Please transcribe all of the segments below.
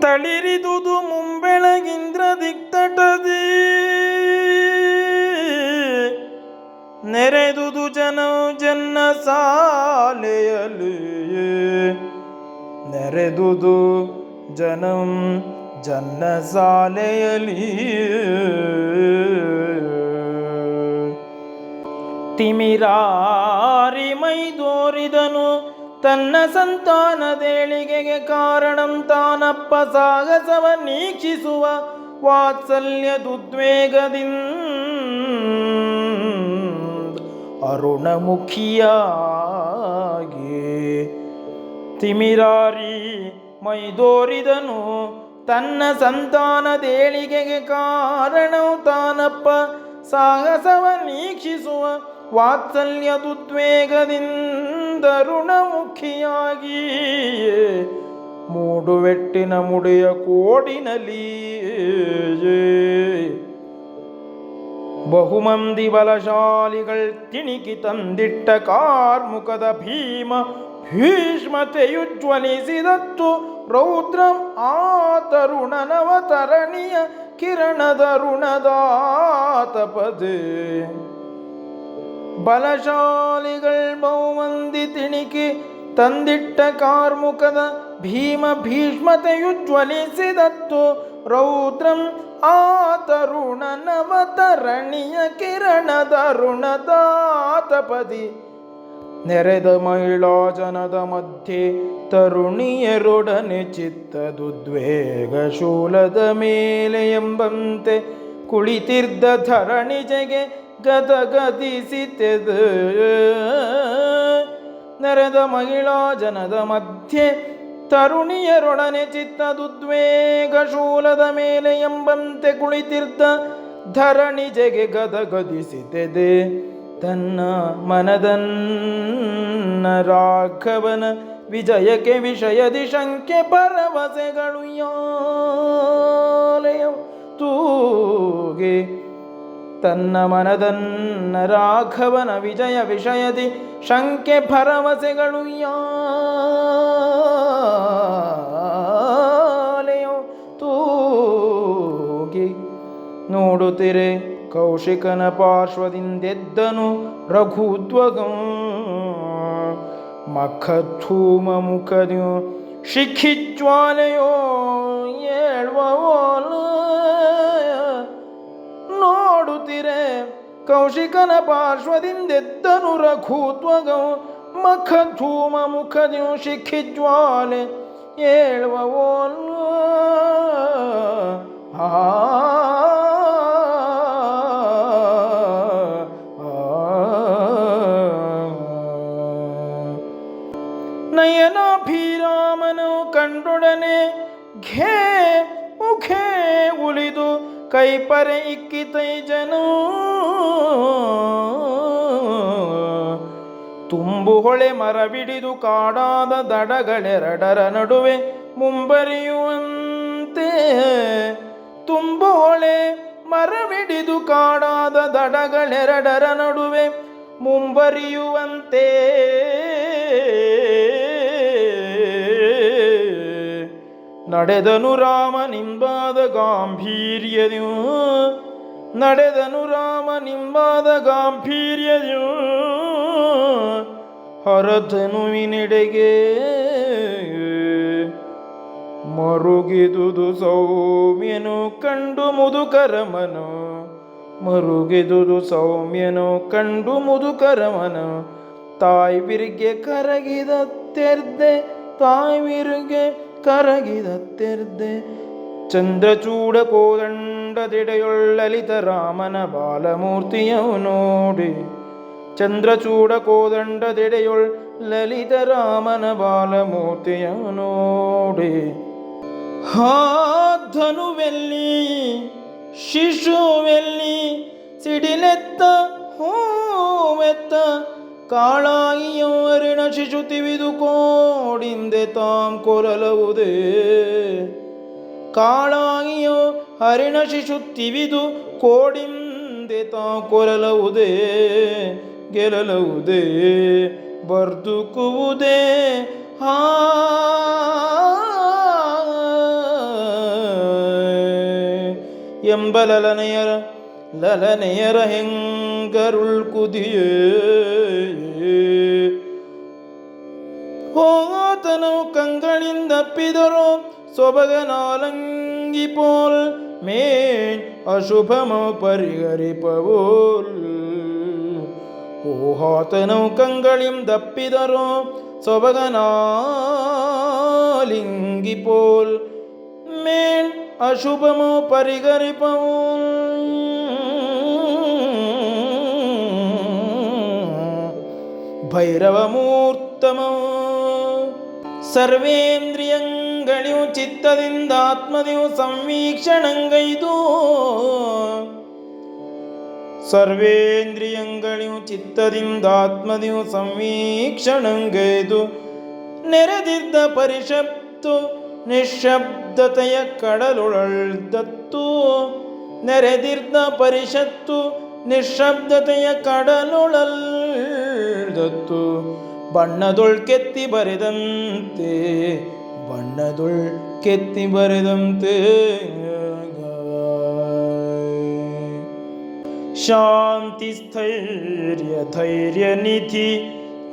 ತಳಿರಿದುದು ಮುಂಬೆಳಗಿಂದ್ರ ದಿಕ್ತಟದಿ ನೆರೆದುದು ಜನ್ನ ಸಾಲೆಯಲಿ ನೆರೆದುದು ಜನ್ನ ಸಾಲೆಯಲಿ ತಿಮಿರಾರಿ ಮೈದೋರಿದನು ತನ್ನ ಸಂತಾನದೇಳಿಗೆಗೆ ಕಾರಣಂ ತಾನಪ್ಪ ಸಾಹಸವ ನೀಕ್ಷಿಸುವ ವಾತ್ಸಲ್ಯದುದ್ವೇಗದಿಂದ ಅರುಣಮುಖಿಯಾಗಿ ತಿಮಿರಾರಿ ಮೈದೋರಿದನು ತನ್ನ ಸಂತಾನದೇಳಿಗೆಗೆ ಕಾರಣವು ತಾನಪ್ಪ ಸಾಹಸವ ನೀಕ್ಷಿಸುವ ವಾತ್ಸಲ್ಯದುದ್ವೇಗದಿಂದ ಋಣಮುಖಿಯಾಗಿ ಮೂಡುವೆಟ್ಟಿನ ಮುಡಿಯ ಕೋಡಿನಲ್ಲಿ ಬಹುಮಂದಿ ಬಲಶಾಲಿಗಳು ತಿಣಿಕಿ ತಂದಿಟ್ಟ ಕಾರ್ಮುಕದ ಭೀಷ್ಮತೆಯುಜ್ವಲಿಸಿದತ್ತು ರೌದ್ರಂ ಆ ತರುಣನವತರಣಿಯ ಕಿರಣದ ಋಣದಾತಪದೆ ಬಲಶಾಲಿಗಳು ಬಹುಮಂದಿ ತಿಣಿಕಿ ತಂದಿಟ್ಟ ಕಾರ್ಮುಕದ ಭೀಷ್ಮತೆಯುಜ್ವಲಿಸಿದತ್ತು ರೌದ್ರಂ ಆ ತರುಣನವತರಣಿಯ ಕಿರಣದ ಋಣದಾತಪದಿ ನೆರೆದ ಮಹಿಳಾ ಜನದ ಮಧ್ಯೆ ತರುಣಿಯರೊಡನೆ ಚಿತ್ತದುದ್ವೇಗ ಶೂಲದ ಮೇಲೆ ಎಂಬಂತೆ ಕುಳಿತಿರ್ದ ಧರಣಿಜೆಗೆ ಗದಗದಿಸಿತೆದ ನೆರೆದ ಮಹಿಳಾ ಜನದ ಮಧ್ಯೆ ತರುಣಿಯರೊಡನೆ ಚಿತ್ತದುದ್ವೇಗ ಶೂಲದ ಮೇಲೆ ಎಂಬಂತೆ ಕುಳಿತಿರ್ದ ಧರಣಿಜೆಗೆ ಗದಗದಿಸಿತೆದೆ ತನ್ನ ಮನದನ್ನ ರಾಘವನ ವಿಜಯಕ್ಕೆ ವಿಷಯದಿ ಶಂಕೆ ಭರವಸೆಗಳು ಯಾಲಯ ತೂಗೆ ತನ್ನ ಮನದನ್ನ ರಾಘವನ ವಿಜಯ ವಿಷಯದಿ ಶಂಕೆ ಭರವಸೆಗಳು ಯಾಲಯ ತೂಗೆ ನೋಡುತ್ತಿರೆ ಕೌಶಿಕನ ಪಾರ್ಶ್ವದಿಂದೆದ್ದನು ರಘುದ್ವಗಂ ಮಖಧೂಮ ಮುಖದ್ಯು ಶಿಖಿಜ್ವಾಲೆಯೋ ಏಳುವವೋಲ ನೋಡುತ್ತಿರೆ ಕೌಶಿಕನ ಪಾರ್ಶ್ವದಿಂದೆದ್ದನು ರಘುದ್ವಗಂ ಮಖಧೂಮ ಮುಖದ್ಯು ಶಿಖಿಜ್ವಾಲೆ ಏಳುವವೋಲ ನಯನಾಭಿರಾಮನು ಕಂಡೊಡನೆ ಘೇ ಮುಖೇ ಉಳಿದು ಕೈಪರೆ ಇಕ್ಕಿತೈಜನು ತುಂಬು ಹೊಳೆ ಮರಬಿಡಿದು ಕಾಡಾದ ದಡಗಳೆರಡರ ನಡುವೆ ಮುಂಬರಿಯುವಂತೆ ತುಂಬು ಹೊಳೆ ಮರಬಿಡಿದು ಕಾಡಾದ ದಡಗಳೆರಡರ ನಡುವೆ ಮುಂಬರಿಯುವಂತೆ ನಡೆದನು ರಾಮನಿಂಬಾದ ಗಾಂಭೀರ್ಯದ್ಯು ನಡೆದನು ರಾಮನಿಂಬಾದ ಗಾಂಭೀರ್ಯದ್ಯು ಹರಧನುವಿನೆಡೆಗೆ ಮರುಗಿದುದು ಸೌಮ್ಯನು ಕಂಡು ಮುದುಕರಮನು ಮರುಗಿದುದು ಸೌಮ್ಯನು ಕಂಡು ಮುದುಕರಮನು ತಾಯ್ವಿರಿಗೆ ಕರಗಿದ ತೆರ್ದೆ ತಾಯ್ವಿರಿಗೆ ಕರಗಿದ ತೆರ್ದೆ ಚಂದ್ರಚೂಡ ಕೋದಂಡದೆಡೆಯೊಳ್ಳಲಿತ ರಾಮನ ಬಾಲಮೂರ್ತಿಯವು ನೋಡಿ ಚಂದ್ರಚೂಡ ಕೋದಂಡದೆಡೆಯೊಳ್ ಲಲಿತ ರಾಮನ ಬಾಲಮೂರ್ತಿಯವು ನೋಡಿ ಧನುವೆಲ್ಲಿ ಶಿಶುವೆಲ್ಲಿ ಸಿಡಿಲೆತ್ತ ಹೂವೆತ್ತ ಕಾಳಾಯಿಯೋ ಅರಿಣ ಶಿಶು ತಿವಿದು ಕೋಡಿಂದೆ ತಾಂ ಕೊರಲವುದೇ ಕಾಳಾಯಿಯೋ ಹರಿಣ ಶಿಶು ತಿವಿದು ಕೋಡಿಂದೆ ತಾಂ ಕೊರಲವುದೇ ಗೆಲ್ಲಲವುದೇ ಬರ್ದುಕುವುದೇ ಎಂಬ ಲಲನೆಯರ ಹೆಂಗರುಳ್ ಕುದಿಯೇ ಹೋಗಾತನವು ಕಂಗಳಿಂದಪ್ಪಿದರು ಸೊಬಗನಾಲಂಗಿ ಪೋಲ್ ಮೇನ್ ಅಶುಭಮೋ ಪರಿಹರಿಪವೋಲ್ ಓಹಾತನವು ಕಂಗಳಿಂದಪ್ಪಿದರು ಸೊಬಗನಾಲಿಂಗಿ ಪೋಲ್ ಮೇನ್ ಅಶುಭಮೋ ಪರಿಹರಿಪವೋಲ್ ಭೈರವಮೂರ್ತಮೋ ಸರ್ವೇಂದ್ರಿಯಂಗಳಿಯು ಚಿತ್ತದಿಂದ ಆತ್ಮದಿಯು ಸಂವೀಕ್ಷಣಂಗೈದು ಸರ್ವೇಂದ್ರಿಯಂಗಳಿಯು ಚಿತ್ತದಿಂದ ಆತ್ಮದಿಯು ಸಂವೀಕ್ಷಣಂಗೈದು ನೆರೆದಿದ್ದ ಪರಿಷತ್ತು ನಿಶ್ಶಬ್ದತೆಯ ಕಡಲೊಳದತ್ತು ನೆರೆದಿದ್ದ ಪರಿಷತ್ತು ನಿಶ್ಶಬ್ದತೆಯ ಕಡಲೊಳದತ್ತು ಬಣ್ಣದೊಳ್ ಕೆತ್ತಿ ಬರೆದಂತೆ ಬಣ್ಣದೊಳ್ ಕೆತ್ತಿ ಬರೆದಂತೆ ಶಾಂತಿ ಸ್ಥೈರ್ಯ ಧೈರ್ಯ ನಿಧಿ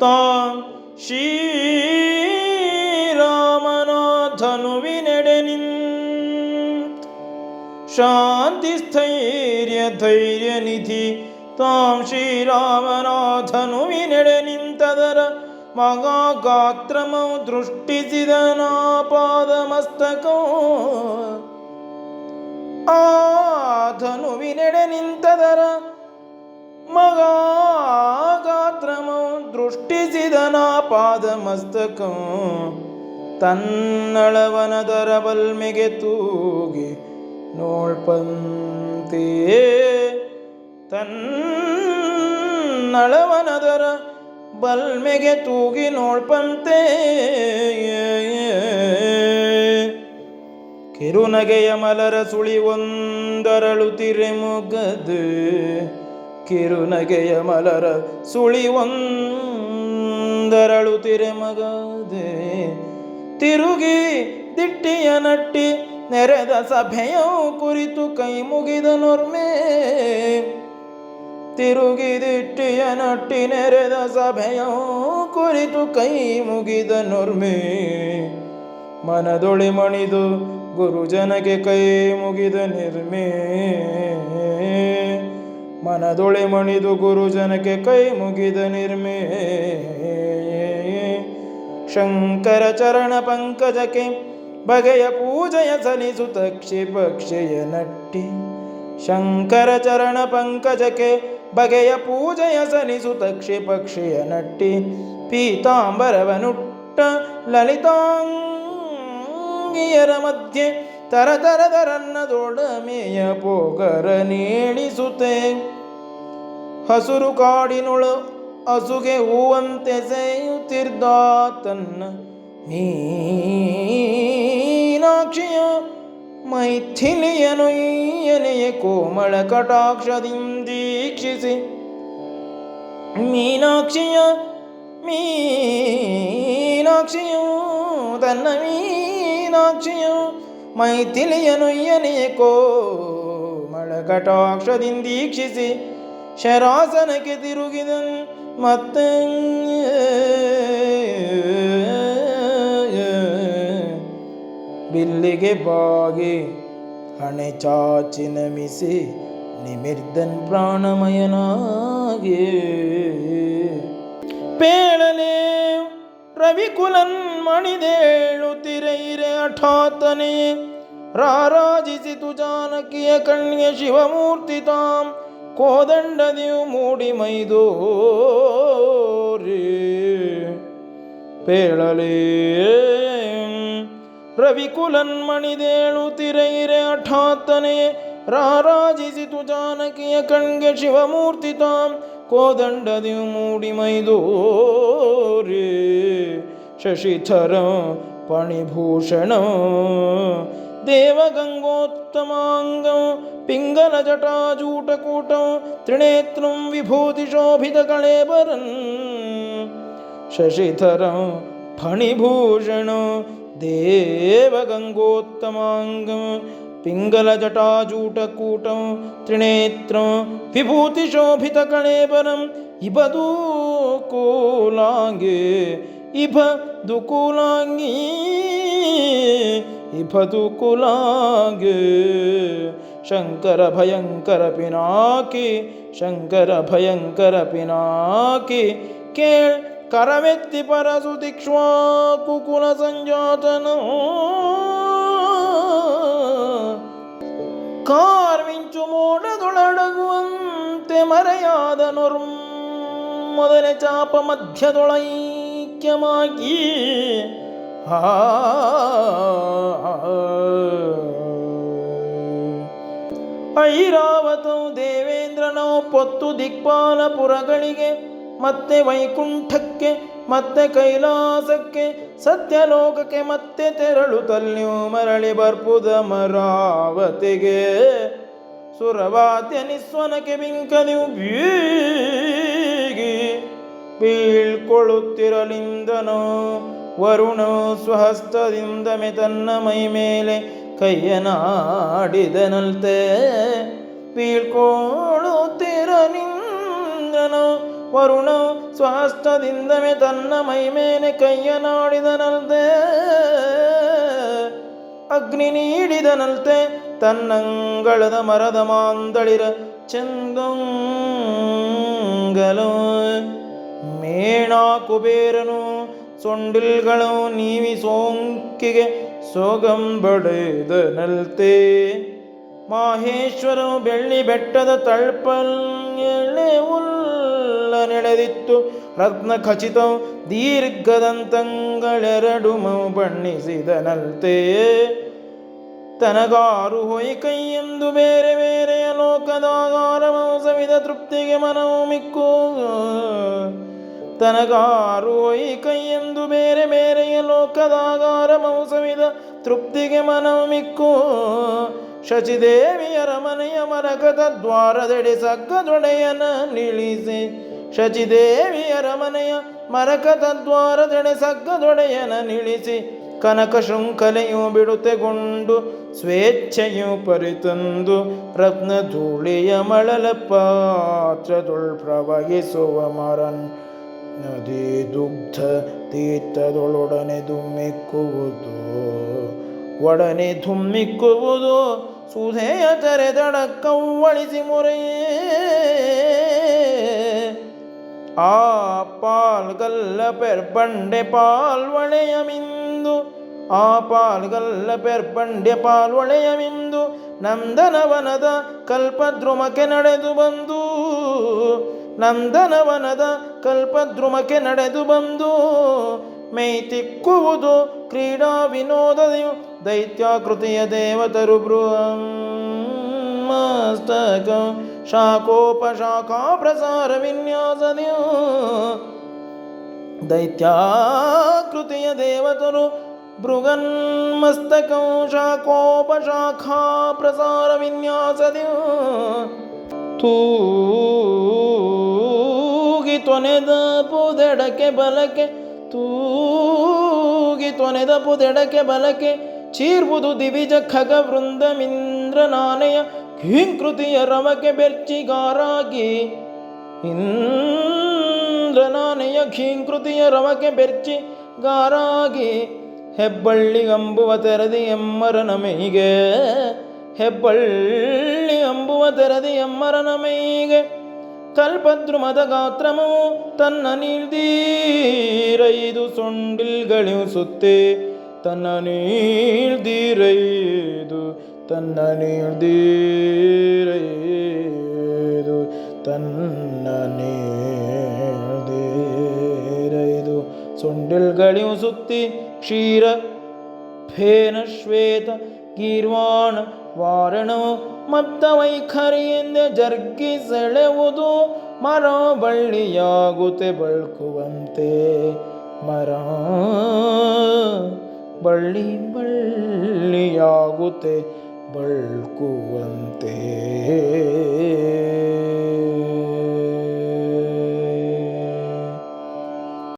ತಾಂ ಶ್ರೀರಾಮನಾಥನುವಿನೆಡೆ ನಿಂತ ಶಾಂತಿ ಸ್ಥೈರ್ಯ ಧೈರ್ಯ ನಿಧಿ ತಾಂ ಶ್ರೀರಾಮನಾಥನುವಿನೆಡೆ ನಿಂತದರ ಮಗಾಗಾತ್ರಮೌ ದೃಷ್ಟಿಸಿದ ನಾಪಾದಮಸ್ತಕೋ ಆಧನುವಿನೆಡೆ ನಿಂತದರ ಮಗಾಗಾತ್ರಮೌ ದೃಷ್ಟಿಸಿದ ನಾಪಾದಮಸ್ತಕೋ ತನ್ನಳವನದರ ಬಲ್ಮೆಗೆ ತೂಗಿ ನೋಳ್ಪಂತೆ ತನ್ನಳವನದರ ಬಲ್ಮೆಗೆ ತೂಗಿ ನೋಳ್ಪಂತೆ ಕಿರುನಗೆಯ ಮಲರ ಸುಳಿ ಒಂದರಳುತ್ತಿರೆ ಮುಗದೆ ಕಿರುನಗೆಯ ಮಲರ ಸುಳಿ ಒಂದರಳುತ್ತಿರೆ ಮಗದೆ ತಿರುಗಿ ದಿಟ್ಟಿಯ ನಟ್ಟಿ ನೆರೆದ ಸಭೆಯ ಕುರಿತು ಕೈ ಮುಗಿದ ನೊರ್ಮೆ ತಿರುಗಿದಿಟ್ಟಿಯ ನಟ್ಟಿ ನೆರೆದ ಸಭೆಯ ಕುರಿತು ಕೈ ಮುಗಿದ ನೊರ್ಮೆ ಮನದೊಳೆ ಮಣಿದು ಗುರುಜನಗೆ ಕೈ ಮುಗಿದ ನಿರ್ಮೆ ಮನದೊಳೆ ಮಣಿದು ಗುರುಜನಕ್ಕೆ ಕೈ ಮುಗಿದ ನಿರ್ಮೆ ಶಂಕರ ಚರಣ ಪಂಕಜಕ್ಕೆ ಬಗೆಯ ಪೂಜೆಯ ಸಲ್ಲಿಸುತ್ತ ಕ್ಷಿಪಕ್ಷೆಯ ನಟ್ಟಿ ಶಂಕರ ಚರಣ ಪಂಕಜಕ್ಕೆ ಬಗೆಯ ಪೂಜೆಯ ಸಲ್ಲಿಸುತ್ತ ಕ್ಷಿಪಕ್ಷೆಯ ನಟ್ಟಿ ಪೀತಾಂಬರವನುಟ್ಟ ಲಲಿತಾಂಗಿಯರ ಮಧ್ಯೆ ತರತರದರನ್ನದೊಡಮೆಯ ಪೋಗರ ನೀಡಿಸುತ್ತೆ ಹಸುರು ಕಾಡಿನೊಳು ಹಸುಗೆ ಹೂವಂತೆ ಸೇಯುತ್ತಿರ್ದ ತನ್ನ ಮೀನಾಕ್ಷಿಯ ಮೈಥಿಲಿಯನೊಯ್ಯನೆಯ ಕೋಮಳ ಕಟಾಕ್ಷದಿಂದೀಕ್ಷಿಸಿ ಮೀನಾಕ್ಷಿಯು ತನ್ನ ಮೀನಾಕ್ಷಿಯು ಮೈಥಿಲಿಯನೊಯ್ಯನೆಯ ಕೋಮಳ ಕಟಾಕ್ಷದಿಂದೀಕ್ಷಿಸಿ ಶರಾಸನಕ್ಕೆ ತಿರುಗಿದನ್ ಮತ್ತೆ ಬಿಲ್ಲಿಗೆ ಬಾಗಿ ಹಣೆ ಚಾಚಿ ನಮಿಸಿ ನಿಮಿರ್ದನ್ ಪ್ರಾಣಮಯನಾಗಿ ಪೇಳಲೆ ರವಿಕುಲನ್ ಮಣಿದೇಳುತ್ತಿರೈರೆ ಹಠಾತ್ತನೆ ರಾರಾಜಿಸಿತು ಜಾನಕಿಯ ಕಣ್ಣಿಗೆ ಶಿವಮೂರ್ತಿ ತಾಂ ಕೋದಂಡದಿಯು ಮೂಡಿ ಮೈದೋರಿ ಪೇಳಲೆ ರವಿಕುಲನ್ ಮಣಿದೇಳುತ್ತಿರೈರೆ ಹಠಾತ್ತನೆ ರಾರಾಜಿಸಿತು ಜಾನಕಿಯ ಕಣ್ಗೆ ಶಿವಮೂರ್ತಿ ತಾಂ ಕೋದಂಡದಿಯು ಮೂಡಿ ಮೈದೋರಿ ಶಶಿಧರ ಪಣಿಭೂಷಣ ದೇವಗಂಗೋತ್ತಮಾಂಗಂ ಪಿಂಗಲ ಜಟಾಜೂಟಕೂಟಂ ತ್ರಿನೇತ್ರಂ ವಿಭೂತಿಶೋಭಿತ ಕಳೇಬರನ್ ಶಶಿಧರ ಫಣಿಭೂಷಣ ದೇವಗಂಗೋತ್ತಮಾಂಗಂ ಪಿಂಗಲಜಟಾಜೂಟಕೂಟಂ ತ್ರಿನೇತ್ರಂ ವಿಭೂತಿಶೋಭಿತಕಳೇಬರಂ ಇಬದು ಕೂಲಾಂಗಿ ಇಬದು ಕೂಲಾಂಗಿ ಇಬದು ಕೂಲಾಂಗಿ ಶಂಕರ ಭಯಂಕರ ಪಿನಾಕಿ ಶಂಕರ ಭಯಂಕರ ಪಿನಾಕಿ ಕೇಳ್ ಕರವೆತ್ತಿ ಪರಸು ದಿಕ್ಷ್ವಾಕುಕುಲ ಸಂಜಾತನ ಕಾರ್ಮಿಂಚು ಮೋಡದೊಳಡಗುವಂತೆ ಮರೆಯಾದ ಮೊದಲೇ ಚಾಪ ಮಧ್ಯದೊಳೈಕ್ಯಮಾಗಿ ಐರಾವತೌ ದೇವೇಂದ್ರನೋ ಪೊತ್ತು ದಿಕ್ಪಾಲಪುರಗಳಿಗೆ ಮತ್ತೆ ವೈಕುಂಠಕ್ಕೆ ಮತ್ತೆ ಕೈಲಾಸಕ್ಕೆ ಸತ್ಯಲೋಕಕ್ಕೆ ಮತ್ತೆ ತೆರಳುತ್ತಲ್ಯೂ ಮರಳಿ ಬರ್ಪುದ ಮರಾವತಿಗೆ ಸುರವಾದ್ಯ ನಿಸ್ವನಕ್ಕೆ ಬಿಂಕದಿವು ಬೀಗಿ ಬೀಳ್ಕೊಳ್ಳುತ್ತಿರಲಿಂದನೋ ವರುಣ ಸ್ವಹಸ್ತದಿಂದ ತನ್ನ ಮೈ ಮೇಲೆ ಕೈಯನಾಡಿದನಲ್ತೆ ಬೀಳ್ಕೊಳ್ಳುತ್ತಿರಲಿಂದನೋ ವರುಣ ಸ್ವಹಸ್ತದಿಂದ ತನ್ನ ಮೈ ಮೇಲೆ ಕೈಯನಾಡಿದನಲ್ತೆ ಅಗ್ನಿ ನೀಡಿದನಲ್ತೆ ತನ್ನಂಗಳದ ಮರದ ಮಾಂದಳಿರ ಚಂದಂಗಲೋ ಮೇಣ ಕುಬೇರನು ಸೊಂಡಿಲ್ಗಳು ನೀವಿ ಸೋಂಕಿಗೆ ಸೋಗಂಬಡೆದನಲ್ತೆ ಮಾಹೇಶ್ವರನು ಬೆಳ್ಳಿ ಬೆಟ್ಟದ ತಳ್ಪಲ್ ನೆಳೆದಿತ್ತು ರತ್ನ ಖಚಿತ ದೀರ್ಘದಂತಂಗಳೆರಡು ಬಣ್ಣಿಸಿದನಲ್ತೆ ತನಗಾರು ಹೊಯ್ ಕೈಯೆಂದು ಬೇರೆ ಬೇರೆಯ ಲೋಕದಾಗಾರ ಸವಿದ ತೃಪ್ತಿಗೆ ಮನವು ಮಿಕ್ಕು ತನಗಾರು ಹೊಯ್ ಕೈಯೆಂದು ಬೇರೆ ಬೇರೆಯ ಲೋಕದಾಗಾರ ಸವಿದ ತೃಪ್ತಿಗೆ ಮನವು ಮಿಕ್ಕು ಶಚಿದೇವಿಯ ರಮನೆಯ ಮರಕದ ದ್ವಾರದೆಡೆ ಸಗ್ಗದೊಡೆಯನ ನಿಳಿಸಿ ಶಚಿದೇವಿಯ ರಮನೆಯ ಮರಕದ ದ್ವಾರದೆಡೆ ಸಗ್ಗದೊಡೆಯನ ನಿಳಿಸಿ ಕನಕ ಶೃಂಖಲೆಯು ಬಿಡುತೆಗೊಂಡು ಸ್ವೇಚ್ಛೆಯು ಪರಿತಂದು ರತ್ನ ಧೂಳಿಯ ಮಳಲ ಪಾತ್ರದೊಳ್ ಪ್ರವಹಿಸುವ ಮರನ್ ನದಿ ದುಗ್ಧ ತೀರ್ಥದೊಳೊಡನೆ ಧುಮ್ಮಿಕ್ಕುವುದು ಒಡನೆ ಧುಮ್ಮಿಕ್ಕುವುದು ಸುಧೆಯ ತೆರೆದಡ ಕವ್ವಳಿಸಿ ಮೊರೆಯೇ ಆ ಪಾಲ್ಗಲ್ಲ ಪೆರ್ಬಂಡೆ ಪಾಲ್ವಳೆಯ ಮಿಂದು ಆ ಪಾಲ್ಗಲ್ಲ ಪೆರ್ಬಂಡೆ ಪಾಲ್ವಳೆಯ ಮಿಂದು ನಂದನವನದ ಕಲ್ಪದ್ರುಮಕ್ಕೆ ನಡೆದು ಬಂದು ನಂದನವನದ ಕಲ್ಪದ್ರುಮಕ್ಕೆ ನಡೆದು ಬಂದು ಮೈತಿಕ್ಕುವುದು ಕ್ರೀಡಾ ವಿನೋದದೆಯು ದೈತ್ಯಾಕೃತಿಯ ದೇವತರು ಬೃಹನ್ಮಸ್ತಕ ಶಾಖೋಪಶಾಖಾ ಪ್ರಸಾರ ವಿನ್ಯಾಸದೆಯು ದೈತ್ಯಾಕೃತಿಯ ದೇವತರು ಬೃಹನ್ಮಸ್ತಕ ಶಾಖೋಪಶಾಖಾ ಪ್ರಸಾರ ವಿನ್ಯಾಸದೆಯು ತೂಗಿ ತೊನೆದ ಪುದೆಡಕ್ಕೆ ಬಲಕ್ಕೆ ತೂಗಿ ತೊನೆದ ಪುದೆಡಕ್ಕೆ ಬಲಕ್ಕೆ ಚೀರ್ಬುದು ದಿವಿಜ ಖಗ ವೃಂದ ಮಿಂದ್ರನಾನೆಯ ಹಿಂಕೃತಿಯ ರವಕ್ಕೆ ಬೆರ್ಚಿಗಾರಾಗಿ ಇಂದ್ರನಾನೆಯ ಖೀಂಕೃತಿಯ ರವಕ್ಕೆ ಬೆರ್ಚಿಗಾರಾಗಿ ಹೆಬ್ಬಳ್ಳಿ ಅಂಬುವ ತೆರದಿ ಎಮ್ಮರನ ಮೈಗೆ ಹೆಬ್ಬಳ್ಳಿ ಅಂಬುವ ತೆರದಿ ಎಮ್ಮರನ ಮೈಗೆ ಕಲ್ಪದ್ರುಮದ ಗಾತ್ರಮು ತನ್ನ ನೀಳ್ದೀರೈದು ಸೊಂಡಿಲ್ಗಳಿವು ಸುತ್ತೆ ತನ್ನ ನೀಳ್ದೀರೈದು ತನ್ನ ನೀಳ್ದೀರೈದು ತನ್ನ ನೀಳ್ದೀರೈದು ಸೊಂಡಿಲ್ಗಳಿವು ಸುತ್ತಿ ಕ್ಷೀರ ಫೇನ ಶ್ವೇತ ಗೀರ್ವಾಣ ವಾರಣೋ ಮತ್ತ ವೈಖರಿಯಿಂದ ಜರ್ಗಿ ಸೆಳೆವುದು ಮರ ಬಳ್ಳಿಯಾಗುತ್ತೆ ಬಳ್ಕುವಂತೆ ಮರ ಬಳ್ಳಿ ಬಳ್ಳಿಯಾಗುತ್ತೆ ಬಳ್ಕುವಂತೆ.